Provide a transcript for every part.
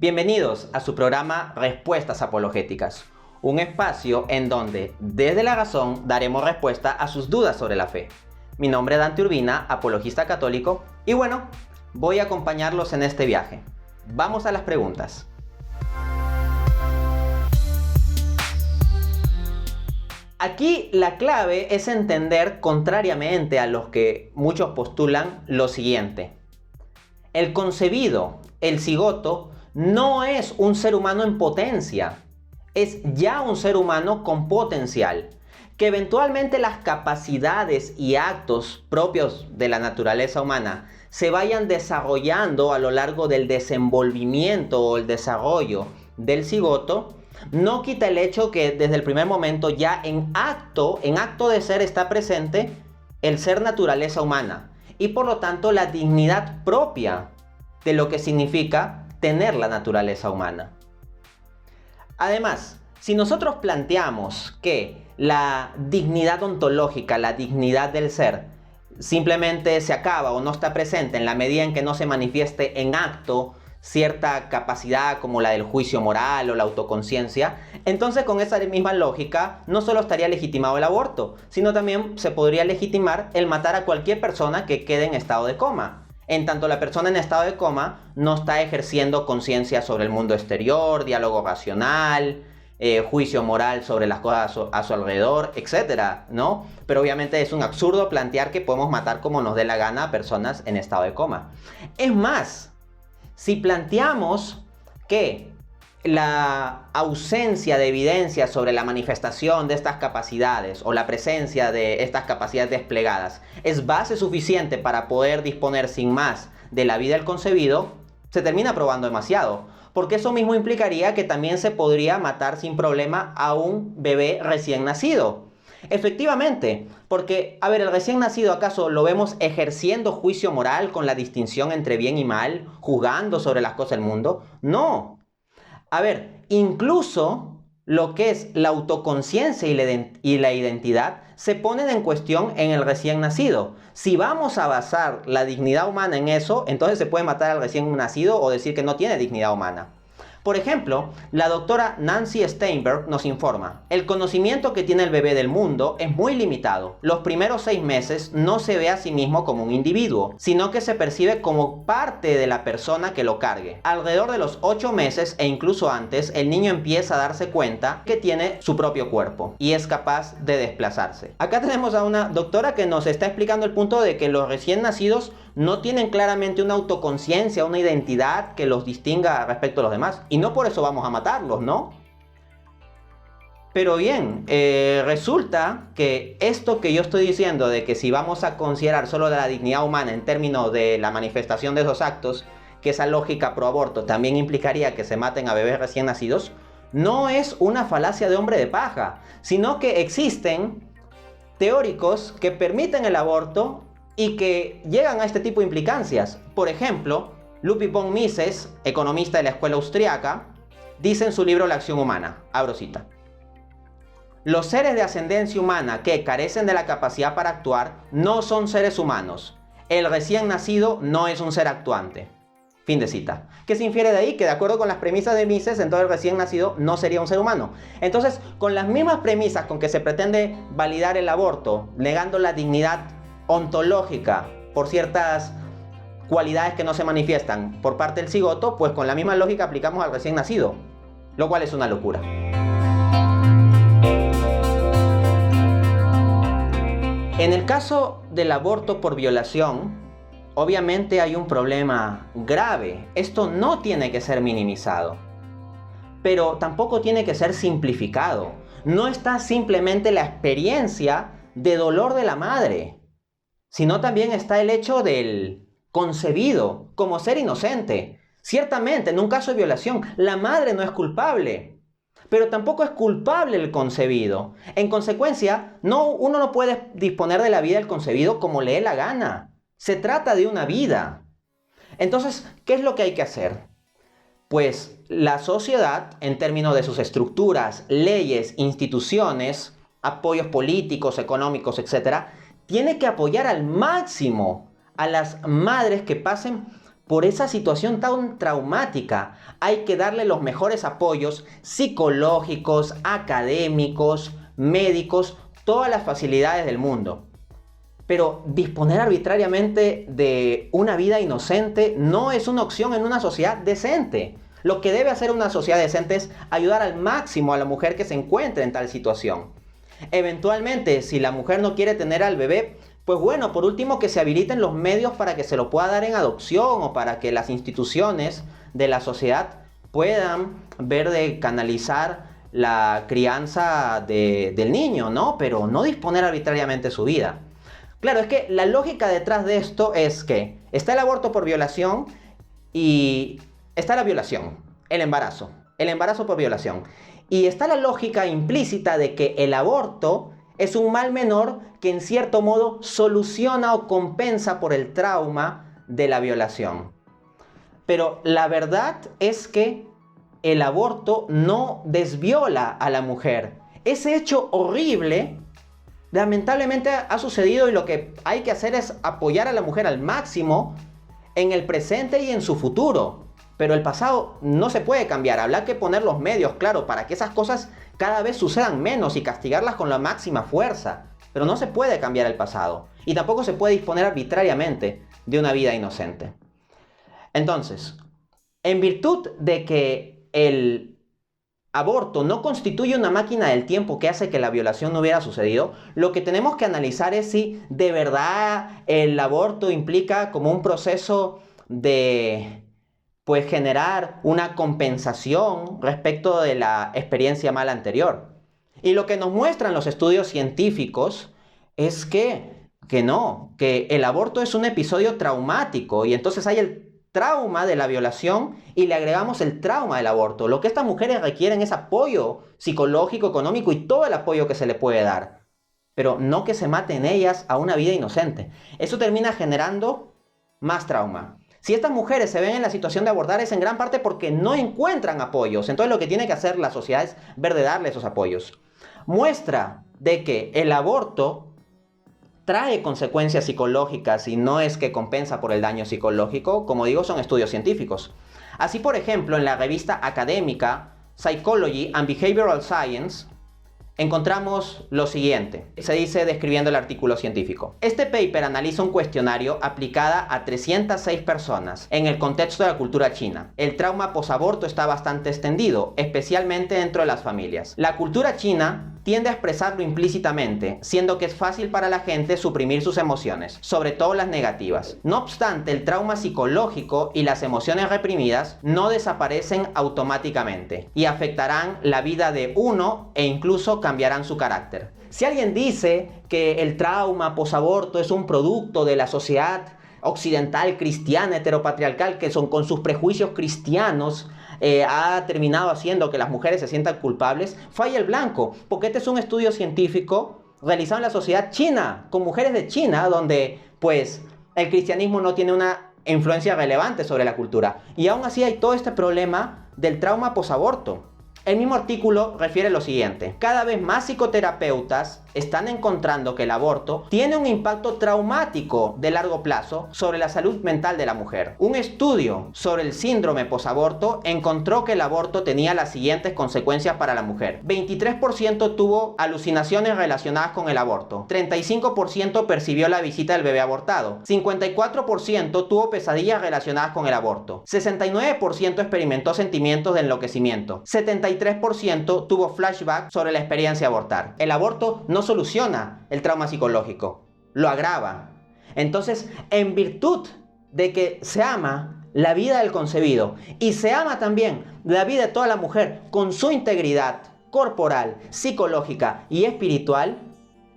Bienvenidos a su programa Respuestas Apologéticas, un espacio en donde desde la razón daremos respuesta a sus dudas sobre la fe. Mi nombre es Dante Urbina, apologista católico, y bueno, voy a acompañarlos en este viaje. Vamos a las preguntas. Aquí la clave es entender, contrariamente a los que muchos postulan, lo siguiente. El concebido, el cigoto, no es un ser humano en potencia, es ya un ser humano con potencial, que eventualmente las capacidades y actos propios de la naturaleza humana se vayan desarrollando a lo largo del desenvolvimiento o el desarrollo del cigoto, no quita el hecho que desde el primer momento ya en acto de ser está presente el ser naturaleza humana y por lo tanto la dignidad propia de lo que significa tener la naturaleza humana. Además, si nosotros planteamos que la dignidad ontológica, la dignidad del ser, simplemente se acaba o no está presente en la medida en que no se manifieste en acto cierta capacidad como la del juicio moral o la autoconciencia, entonces con esa misma lógica no solo estaría legitimado el aborto, sino también se podría legitimar el matar a cualquier persona que quede en estado de coma. En tanto la persona en estado de coma no está ejerciendo conciencia sobre el mundo exterior, diálogo racional, juicio moral sobre las cosas a su alrededor, etc., ¿no? Pero obviamente es un absurdo plantear que podemos matar como nos dé la gana a personas en estado de coma. Es más, si planteamos que la ausencia de evidencia sobre la manifestación de estas capacidades o la presencia de estas capacidades desplegadas es base suficiente para poder disponer sin más de la vida del concebido, se termina probando demasiado, porque eso mismo implicaría que también se podría matar sin problema a un bebé recién nacido. Efectivamente, porque, el recién nacido, ¿acaso lo vemos ejerciendo juicio moral con la distinción entre bien y mal, juzgando sobre las cosas del mundo? No. Incluso lo que es la autoconciencia y la identidad se ponen en cuestión en el recién nacido. Si vamos a basar la dignidad humana en eso, entonces se puede matar al recién nacido o decir que no tiene dignidad humana. Por ejemplo, la doctora Nancy Steinberg nos informa: el conocimiento que tiene el bebé del mundo es muy limitado. Los primeros 6 meses no se ve a sí mismo como un individuo, sino que se percibe como parte de la persona que lo cargue. Alrededor de los 8 meses e incluso antes, el niño empieza a darse cuenta que tiene su propio cuerpo y es capaz de desplazarse. Acá tenemos a una doctora que nos está explicando el punto de que los recién nacidos no tienen claramente una autoconciencia, una identidad que los distinga respecto a los demás. Y no por eso vamos a matarlos, ¿no? Pero bien, resulta que esto que yo estoy diciendo de que si vamos a considerar solo la dignidad humana en términos de la manifestación de esos actos, que esa lógica pro aborto también implicaría que se maten a bebés recién nacidos, no es una falacia de hombre de paja, sino que existen teóricos que permiten el aborto y que llegan a este tipo de implicancias. Por ejemplo, Ludwig von Mises, economista de la escuela austriaca, dice en su libro La acción humana, abro cita: los seres de ascendencia humana que carecen de la capacidad para actuar no son seres humanos. El recién nacido no es un ser actuante. Fin de cita. ¿Qué se infiere de ahí? Que de acuerdo con las premisas de Mises, entonces el recién nacido no sería un ser humano. Entonces, con las mismas premisas con que se pretende validar el aborto, negando la dignidad ontológica por ciertas cualidades que no se manifiestan por parte del cigoto, pues con la misma lógica aplicamos al recién nacido, lo cual es una locura. En el caso del aborto por violación, obviamente hay un problema grave. Esto no tiene que ser minimizado, pero tampoco tiene que ser simplificado. No está simplemente la experiencia de dolor de la madre, sino también está el hecho del concebido como ser inocente. Ciertamente, en un caso de violación, la madre no es culpable, pero tampoco es culpable el concebido. En consecuencia, uno no puede disponer de la vida del concebido como le dé la gana. Se trata de una vida. Entonces, ¿qué es lo que hay que hacer? Pues la sociedad, en términos de sus estructuras, leyes, instituciones, apoyos políticos, económicos, etc., tiene que apoyar al máximo a las madres que pasen por esa situación tan traumática. Hay que darle los mejores apoyos psicológicos, académicos, médicos, todas las facilidades del mundo. Pero disponer arbitrariamente de una vida inocente no es una opción en una sociedad decente. Lo que debe hacer una sociedad decente es ayudar al máximo a la mujer que se encuentre en tal situación. Eventualmente, si la mujer no quiere tener al bebé, pues bueno, por último que se habiliten los medios para que se lo pueda dar en adopción o para que las instituciones de la sociedad puedan ver de canalizar la crianza del niño, ¿no? Pero no disponer arbitrariamente su vida. Claro, es que la lógica detrás de esto es que está el aborto por violación y está la violación, el embarazo por violación. Y está la lógica implícita de que el aborto es un mal menor que en cierto modo soluciona o compensa por el trauma de la violación. Pero la verdad es que el aborto no desviola a la mujer. Ese hecho horrible lamentablemente ha sucedido y lo que hay que hacer es apoyar a la mujer al máximo en el presente y en su futuro. Pero el pasado no se puede cambiar. Habrá que poner los medios, claro, para que esas cosas cada vez sucedan menos y castigarlas con la máxima fuerza. Pero no se puede cambiar el pasado. Y tampoco se puede disponer arbitrariamente de una vida inocente. Entonces, en virtud de que el aborto no constituye una máquina del tiempo que hace que la violación no hubiera sucedido, lo que tenemos que analizar es si de verdad el aborto implica como un proceso de generar una compensación respecto de la experiencia mala anterior. Y lo que nos muestran los estudios científicos es que el aborto es un episodio traumático y entonces hay el trauma de la violación y le agregamos el trauma del aborto. Lo que estas mujeres requieren es apoyo psicológico, económico y todo el apoyo que se le puede dar. Pero no que se maten ellas a una vida inocente. Eso termina generando más trauma. Si estas mujeres se ven en la situación de abortar es en gran parte porque no encuentran apoyos. Entonces lo que tiene que hacer la sociedad es ver de darle esos apoyos. Muestra de que el aborto trae consecuencias psicológicas y no es que compensa por el daño psicológico, como digo, son estudios científicos. Así, por ejemplo, en la revista académica Psychology and Behavioral Science, encontramos lo siguiente. Se dice describiendo el artículo científico. Este paper analiza un cuestionario aplicada a 306 personas en el contexto de la cultura china. El trauma posaborto está bastante extendido, especialmente dentro de las familias. La cultura china tiende a expresarlo implícitamente, siendo que es fácil para la gente suprimir sus emociones, sobre todo las negativas. No obstante, el trauma psicológico y las emociones reprimidas no desaparecen automáticamente y afectarán la vida de uno e incluso cambiarán su carácter. Si alguien dice que el trauma posaborto es un producto de la sociedad occidental, cristiana, heteropatriarcal, que con sus prejuicios cristianos ha terminado haciendo que las mujeres se sientan culpables, falla el blanco, porque este es un estudio científico realizado en la sociedad china, con mujeres de China, donde pues el cristianismo no tiene una influencia relevante sobre la cultura. Y aún así hay todo este problema del trauma posaborto. El mismo artículo refiere lo siguiente: cada vez más psicoterapeutas están encontrando que el aborto tiene un impacto traumático de largo plazo sobre la salud mental de la mujer. Un estudio sobre el síndrome posaborto encontró que el aborto tenía las siguientes consecuencias para la mujer. 23% tuvo alucinaciones relacionadas con el aborto, 35% percibió la visita del bebé abortado, 54% tuvo pesadillas relacionadas con el aborto, 69% experimentó sentimientos de enloquecimiento, 73% tuvo flashbacks sobre la experiencia de abortar. El aborto no soluciona el trauma psicológico, lo agrava. Entonces, en virtud de que se ama la vida del concebido y se ama también la vida de toda la mujer con su integridad corporal, psicológica y espiritual,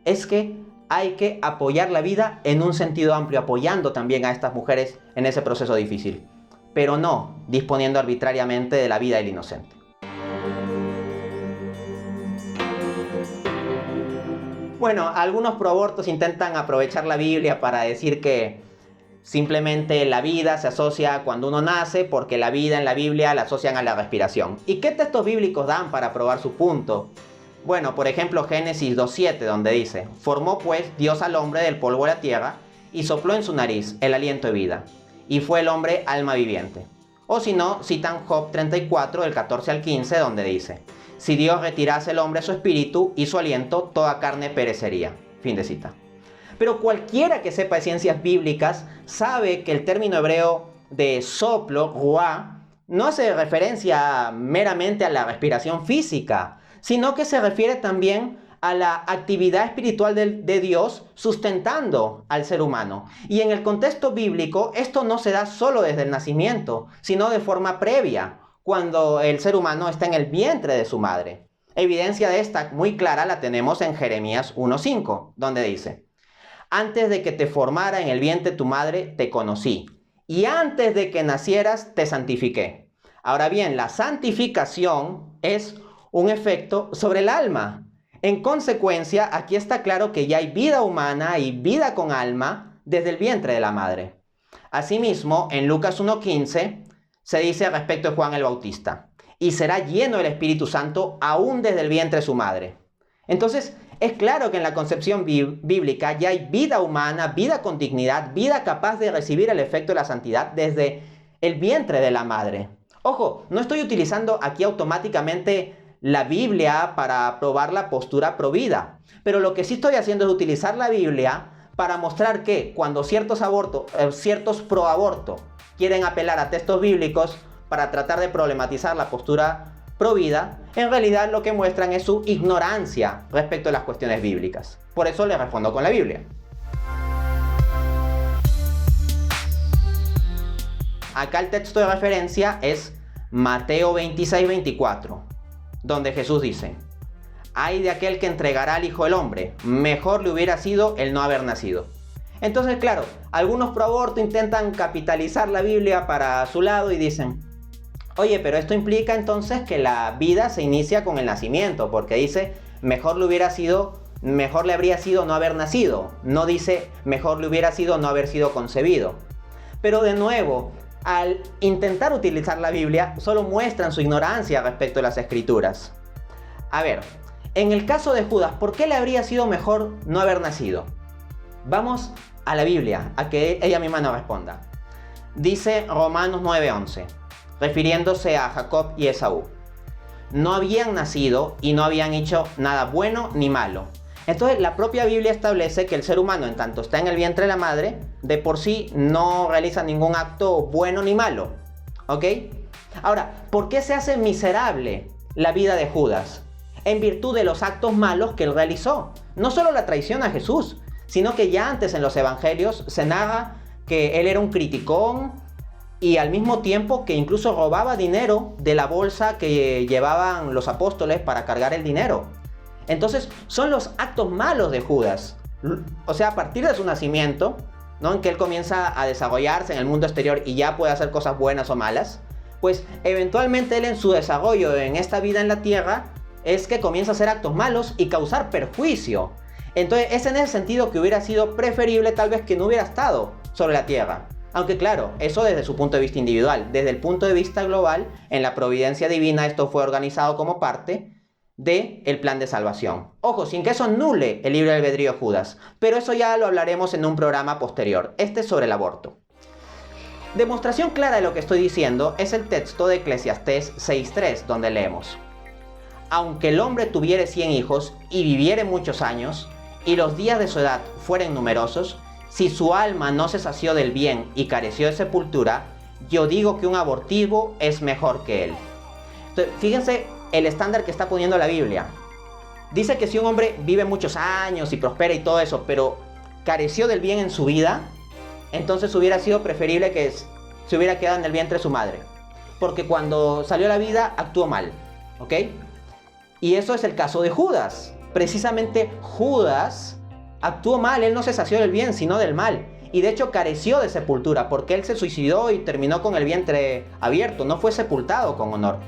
es que hay que apoyar la vida en un sentido amplio, apoyando también a estas mujeres en ese proceso difícil, pero no disponiendo arbitrariamente de la vida del inocente. Bueno, algunos proabortos intentan aprovechar la Biblia para decir que simplemente la vida se asocia cuando uno nace, porque la vida en la Biblia la asocian a la respiración. ¿Y qué textos bíblicos dan para probar su punto? Bueno, por ejemplo, Génesis 2:7, donde dice: formó pues Dios al hombre del polvo de la tierra y sopló en su nariz el aliento de vida, y fue el hombre alma viviente. O si no, citan Job 34, del 14 al 15, donde dice: si Dios retirase el hombre su espíritu y su aliento, toda carne perecería. Fin de cita. Pero cualquiera que sepa de ciencias bíblicas sabe que el término hebreo de soplo, ruá, no hace referencia meramente a la respiración física, sino que se refiere también a la actividad espiritual de Dios sustentando al ser humano. Y en el contexto bíblico, esto no se da solo desde el nacimiento, sino de forma previa, cuando el ser humano está en el vientre de su madre. Evidencia de esta muy clara la tenemos en Jeremías 1:5, donde dice: antes de que te formara en el vientre tu madre, te conocí, y antes de que nacieras, te santifiqué. Ahora bien, la santificación es un efecto sobre el alma. En consecuencia, aquí está claro que ya hay vida humana y vida con alma desde el vientre de la madre. Asimismo, en Lucas 1:15 se dice respecto de Juan el Bautista: y será lleno del Espíritu Santo aún desde el vientre de su madre. Entonces, es claro que en la concepción bíblica ya hay vida humana, vida con dignidad, vida capaz de recibir el efecto de la santidad desde el vientre de la madre. Ojo, no estoy utilizando aquí automáticamente la Biblia para probar la postura provida, pero lo que sí estoy haciendo es utilizar la Biblia para mostrar que cuando ciertos pro aborto quieren apelar a textos bíblicos para tratar de problematizar la postura provida, en realidad lo que muestran es su ignorancia respecto a las cuestiones bíblicas. Por eso les respondo con la Biblia. Acá el texto de referencia es Mateo 26:24, donde Jesús dice: ay de aquel que entregará al Hijo del Hombre, mejor le hubiera sido el no haber nacido. Entonces, claro, algunos pro aborto intentan capitalizar la Biblia para su lado y dicen: oye, pero esto implica entonces que la vida se inicia con el nacimiento, porque dice mejor le habría sido no haber nacido, no dice mejor le hubiera sido no haber sido concebido. Pero de nuevo, al intentar utilizar la Biblia, solo muestran su ignorancia respecto a las Escrituras. A ver, en el caso de Judas, ¿por qué le habría sido mejor no haber nacido? Vamos a la Biblia, a que ella misma nos responda. Dice Romanos 9:11, refiriéndose a Jacob y Esaú: no habían nacido y no habían hecho nada bueno ni malo. Entonces la propia Biblia establece que el ser humano, en tanto está en el vientre de la madre, de por sí no realiza ningún acto bueno ni malo. ¿Ok? Ahora, ¿por qué se hace miserable la vida de Judas? En virtud de los actos malos que él realizó. No solo la traición a Jesús, sino que ya antes en los evangelios se narra que él era un criticón y al mismo tiempo que incluso robaba dinero de la bolsa que llevaban los apóstoles para cargar el dinero. Entonces son los actos malos de Judas. O sea, a partir de su nacimiento, ¿no?, en que él comienza a desarrollarse en el mundo exterior y ya puede hacer cosas buenas o malas, pues eventualmente él en su desarrollo en esta vida en la tierra es que comienza a hacer actos malos y causar perjuicio. Entonces es en ese sentido que hubiera sido preferible tal vez que no hubiera estado sobre la tierra. Aunque claro, eso desde su punto de vista individual. Desde el punto de vista global, en la providencia divina esto fue organizado como parte del plan de salvación. Ojo, sin que eso anule el libre albedrío de Judas, pero eso ya lo hablaremos en un programa posterior. Este es sobre el aborto. Demostración clara de lo que estoy diciendo es el texto de Eclesiastés 6:3, donde leemos: aunque el hombre tuviere 100 hijos y viviere muchos años, y los días de su edad fueren numerosos, si su alma no se sació del bien y careció de sepultura, yo digo que un abortivo es mejor que él. Entonces, fíjense el estándar que está poniendo la Biblia. Dice que si un hombre vive muchos años y prospera y todo eso, pero careció del bien en su vida, entonces hubiera sido preferible que se hubiera quedado en el vientre de su madre, porque cuando salió a la vida actuó mal, ¿ok? Y eso es el caso de Judas. Precisamente Judas actuó mal, él no se sació del bien, sino del mal. Y de hecho careció de sepultura, porque él se suicidó y terminó con el vientre abierto, no fue sepultado con honor.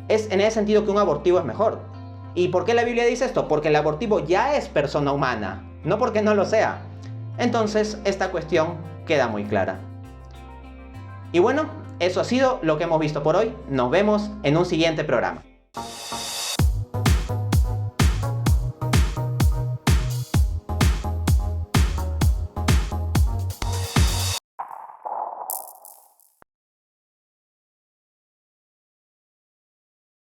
Es en ese sentido que un abortivo es mejor. ¿Y por qué la Biblia dice esto? Porque el abortivo ya es persona humana, no porque no lo sea. Entonces esta cuestión queda muy clara. Y bueno, eso ha sido lo que hemos visto por hoy. Nos vemos en un siguiente programa.